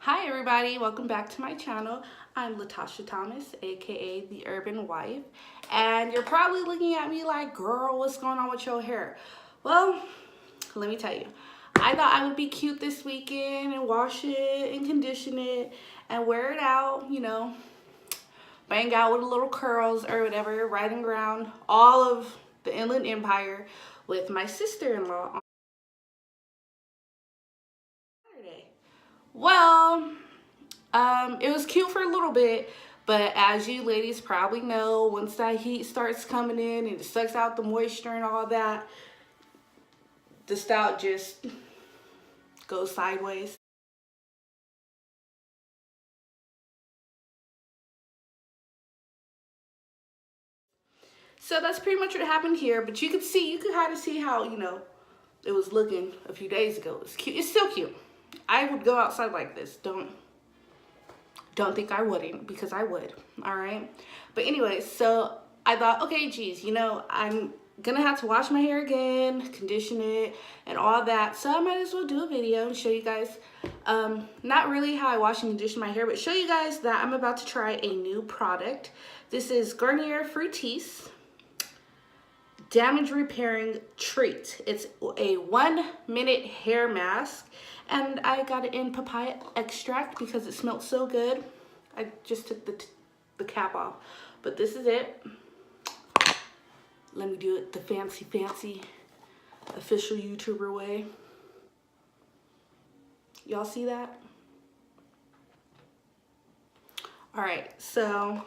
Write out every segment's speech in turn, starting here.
Hi everybody, welcome back to my channel. I'm Latasha Thomas, aka the Urban Wife, and you're probably looking at me like, girl, what's going on with your hair? Well, let me tell you, I thought I would be cute this weekend and wash it and condition it and wear it out, bang out with the little curls or whatever, riding around all of the Inland Empire with my sister-in-law on Saturday. Well, it was cute for a little bit, but as you ladies probably know, once that heat starts coming in and it sucks out the moisture and all that, the style just goes sideways. So that's pretty much what happened here, but you could kind of see how, it was looking a few days ago. It's cute. It's still cute. I would go outside like this. Don't think I wouldn't, because I would. All right. But anyways, so I thought, okay, geez, I'm gonna have to wash my hair again, condition it, and all that. So I might as well do a video and show you guys, not really how I wash and condition my hair, but show you guys that I'm about to try a new product. This is Garnier Fructis Damage Repairing Treat. It's a 1-minute hair mask, and I got it in Papaya Extract because it smelled so good. I just took the cap off, but this is it. Let me do it the fancy official YouTuber way. Y'all see that? All right, so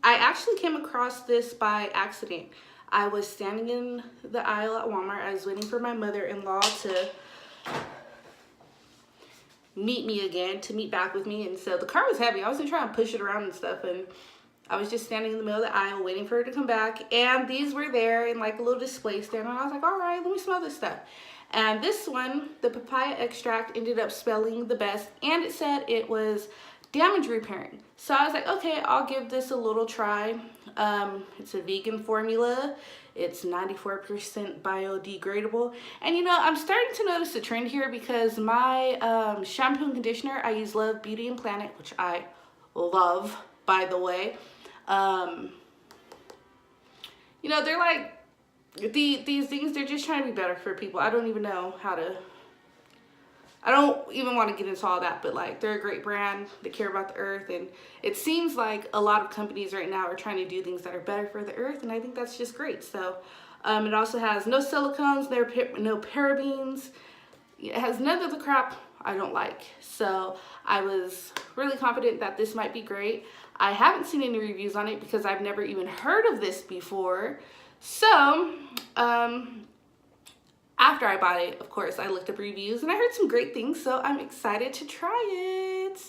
I actually came across this by accident. I was standing in the aisle at Walmart. I was waiting for my mother-in-law to meet back with me, and so the car was heavy. I wasn't trying to push it around and stuff, and I was just standing in the middle of the aisle waiting for her to come back, and these were there in like a little display stand, and I was like, all right, let me smell this stuff. And this one, the Papaya Extract, ended up smelling the best, and it said it was damage repairing. So I was like, okay, I'll give this a little try. It's a vegan formula. It's 94% biodegradable. And I'm starting to notice a trend here because my shampoo and conditioner, I use Love Beauty and Planet, which I love, by the way. They're like, these things, they're just trying to be better for people. I don't even know how to, I don't even want to get into all that, but like, they're a great brand. They care about the earth, and it seems like a lot of companies right now are trying to do things that are better for the earth, and I think that's just great. So it also has no silicones, no parabens. It has none of the crap I don't like. So I was really confident that this might be great. I haven't seen any reviews on it because I've never even heard of this before. So after I bought it, of course, I looked up reviews and I heard some great things, so I'm excited to try it.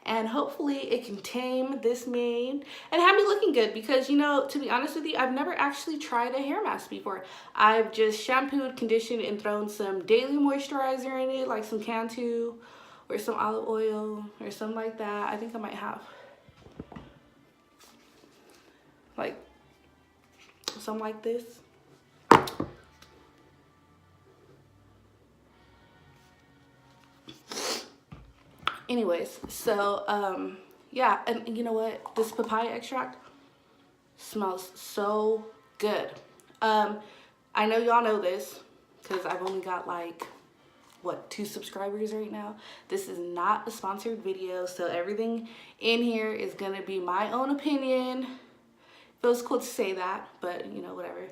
And hopefully it can tame this mane and have me looking good because, to be honest with you, I've never actually tried a hair mask before. I've just shampooed, conditioned, and thrown some daily moisturizer in it, like some Cantu or some olive oil or something like that. I think I might have like something like this. Anyways, so yeah, and you know what, this papaya extract smells so good. I know y'all know this because I've only got like 2 subscribers right now. This is not a sponsored video, so everything in here is gonna be my own opinion. Feels cool to say that, but whatever.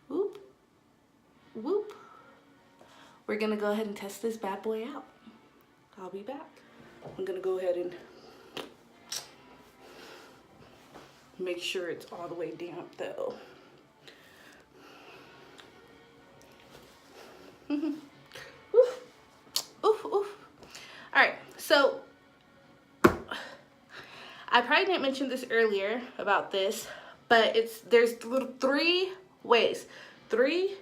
Whoop whoop. We're gonna go ahead and test this bad boy out. I'll be back. I'm gonna go ahead and make sure it's all the way damp though. Oof, oof, oof. All right, so I probably didn't mention this earlier about this, but there's 3 ways. 3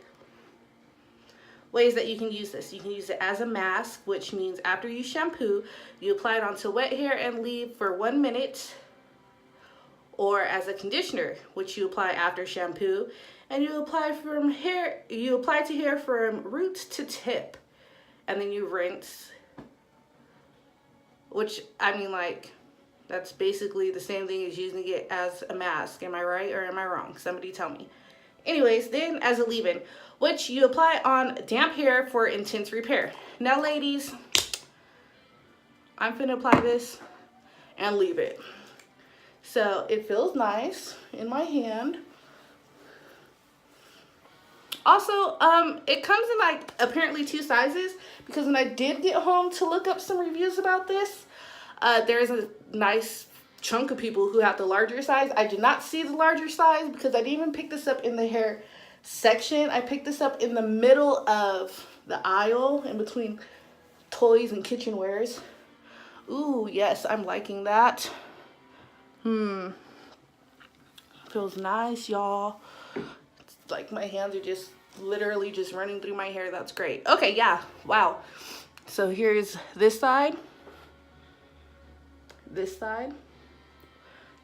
ways that you can use this. You can use it as a mask, which means after you shampoo, you apply it onto wet hair and leave for 1 minute, or as a conditioner, which you apply after shampoo, and you apply to hair from root to tip. and then you rinse, which, I mean, like, that's basically the same thing as using it as a mask. Am I right or am I wrong? Somebody tell me. Anyways, then as a leave-in, which you apply on damp hair for intense repair. Now, ladies, I'm finna apply this and leave it. So it feels nice in my hand. Also, it comes in like apparently 2 sizes, because when I did get home to look up some reviews about this, there's a nice chunk of people who have the larger size. I did not see the larger size because I didn't even pick this up in the hair section. I picked this up in the middle of the aisle in between toys and kitchenwares. Ooh, yes, I'm liking that. Feels nice, y'all. It's like my hands are just literally just running through my hair. That's great. Okay, yeah, wow. So here's this side. This side.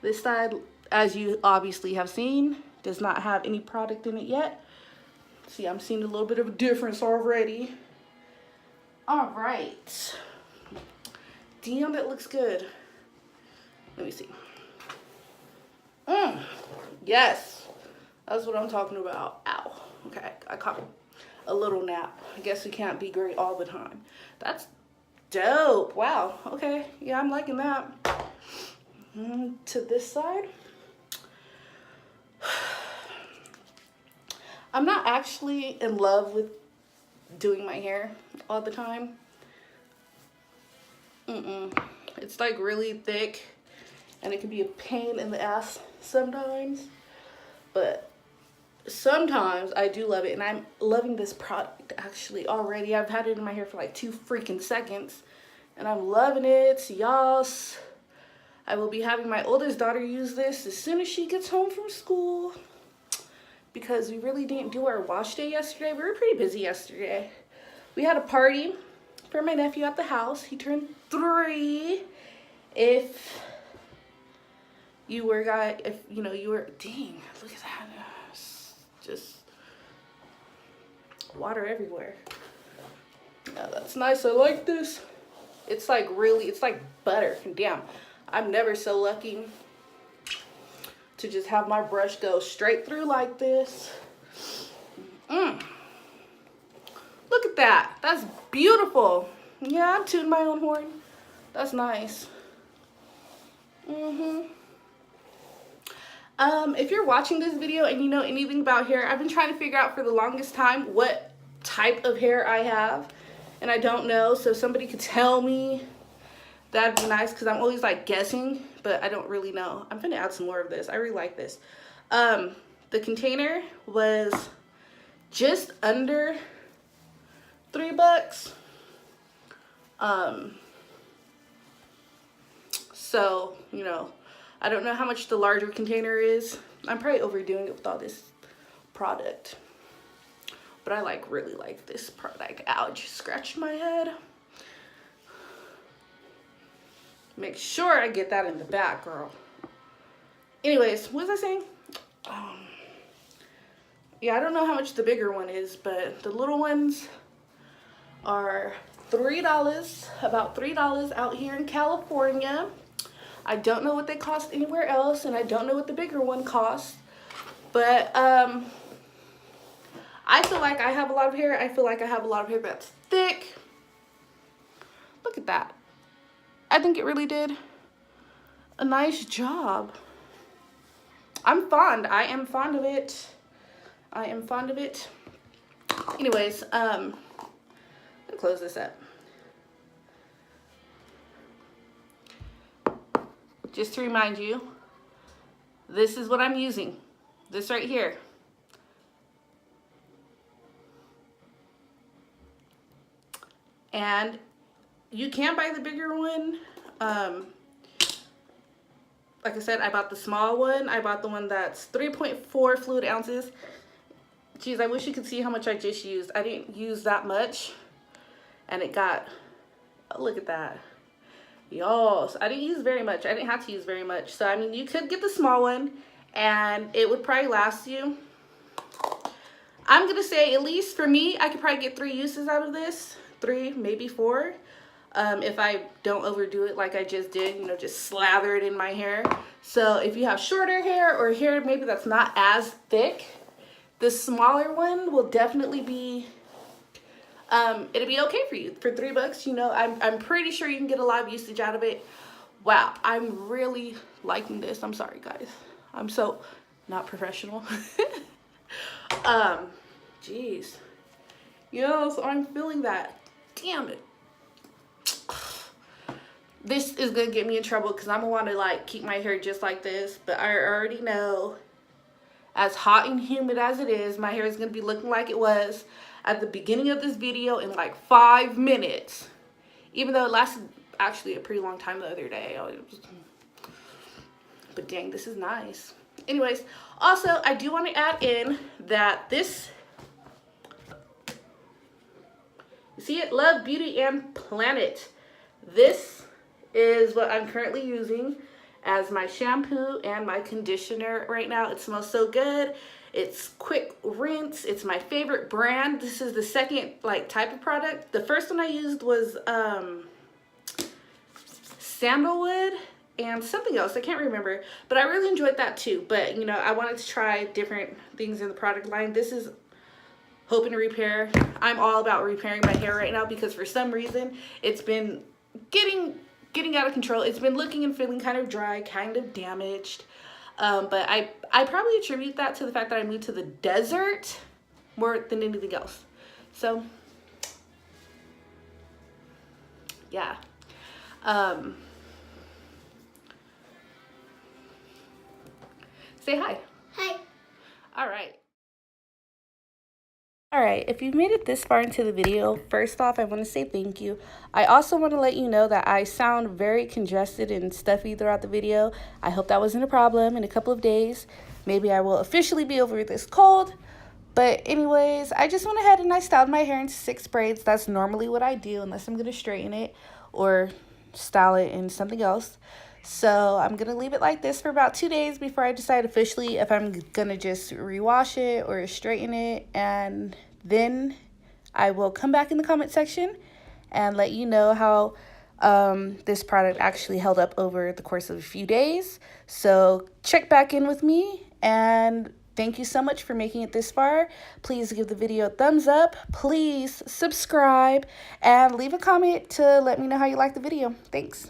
This side, as you obviously have seen, does not have any product in it yet. See, I'm seeing a little bit of a difference already. All right. Damn, that looks good. Let me see. Yes, that's what I'm talking about. Ow. Okay, I caught a little nap. I guess we can't be great all the time. That's dope. Wow. Okay. Yeah, I'm liking that. To this side. I'm not actually in love with doing my hair all the time. It's like really thick, and it can be a pain in the ass sometimes, but sometimes I do love it, and I'm loving this product actually already. I've had it in my hair for like 2 freaking seconds, and I'm loving it. Y'all, I will be having my oldest daughter use this as soon as she gets home from school, because we really didn't do our wash day yesterday. We were pretty busy yesterday. We had a party for my nephew at the house. He turned 3. If you were dang, look at that. Just water everywhere. Yeah, that's nice. I like this. It's like really, it's like butter. Damn, I'm never so lucky to just have my brush go straight through like this. Look at that. That's beautiful. Yeah, I'm tooting my own horn. That's nice. If you're watching this video and you know anything about hair, I've been trying to figure out for the longest time what type of hair I have, and I don't know. So if somebody could tell me, that'd be nice, because I'm always like guessing, but I don't really know. I'm gonna add some more of this. I really like this. The container was just under $3. So, you know, I don't know how much the larger container is. I'm probably overdoing it with all this product, but I really like this product. Ow, I just scratched my head. Make sure I get that in the back, girl. Anyways, what was I saying? Yeah, I don't know how much the bigger one is, but the little ones are $3, about $3 out here in California. I don't know what they cost anywhere else, and I don't know what the bigger one costs, but I feel like I have a lot of hair. I feel like I have a lot of hair that's thick. Look at that. I think it really did a nice job. I'm fond. I am fond of it. I am fond of it. Anyways, I'm gonna close this up. Just to remind you, this is what I'm using. This right here. And you can buy the bigger one. Like I said, I bought the small one. I bought the one that's 3.4 fluid ounces. Geez, I wish you could see how much I just used. I didn't use that much. And it got, oh, look at that. Y'all, so I didn't use very much. I didn't have to use very much. So, I mean, you could get the small one and it would probably last you. I'm going to say, at least for me, I could probably get 3 uses out of this. 3, maybe 4. If I don't overdo it like I just did, you know, just slather it in my hair. So if you have shorter hair or hair maybe that's not as thick, the smaller one will definitely be, it'll be okay for you. For $3, you know, I'm pretty sure you can get a lot of usage out of it. Wow, I'm really liking this. I'm sorry, guys. I'm so not professional. Jeez. You know, so I'm feeling that. Damn it. This is gonna get me in trouble because I'm gonna want to like keep my hair just like this, but I already know, as hot and humid as it is, my hair is gonna be looking like it was at the beginning of this video in like 5 minutes, even though it lasted actually a pretty long time the other day. But dang, this is nice. Anyways, also I do want to add in that this, you see it, Love, Beauty, and Planet. This is what I'm currently using as my shampoo and my conditioner right now. It smells so good. It's quick rinse. It's my favorite brand. This is the second like type of product. The first one I used was sandalwood and something else. I can't remember, but I really enjoyed that too. But you know, I wanted to try different things in the product line. This is Hope and Repair. I'm all about repairing my hair right now because for some reason it's been getting out of control. It's been looking and feeling kind of dry, kind of damaged. But I probably attribute that to the fact that I moved to the desert more than anything else. So yeah. Say hi. Hi. All right. Alright, if you've made it this far into the video, first off, I want to say thank you. I also want to let you know that I sound very congested and stuffy throughout the video. I hope that wasn't a problem. In a couple of days, maybe I will officially be over this cold. But anyways, I just went ahead and I styled my hair into 6 braids. That's normally what I do unless I'm going to straighten it or style it in something else. So I'm going to leave it like this for about 2 days before I decide officially if I'm going to just rewash it or straighten it. And then I will come back in the comment section and let you know how this product actually held up over the course of a few days. So check back in with me, and thank you so much for making it this far. Please give the video a thumbs up. Please subscribe and leave a comment to let me know how you like the video. Thanks.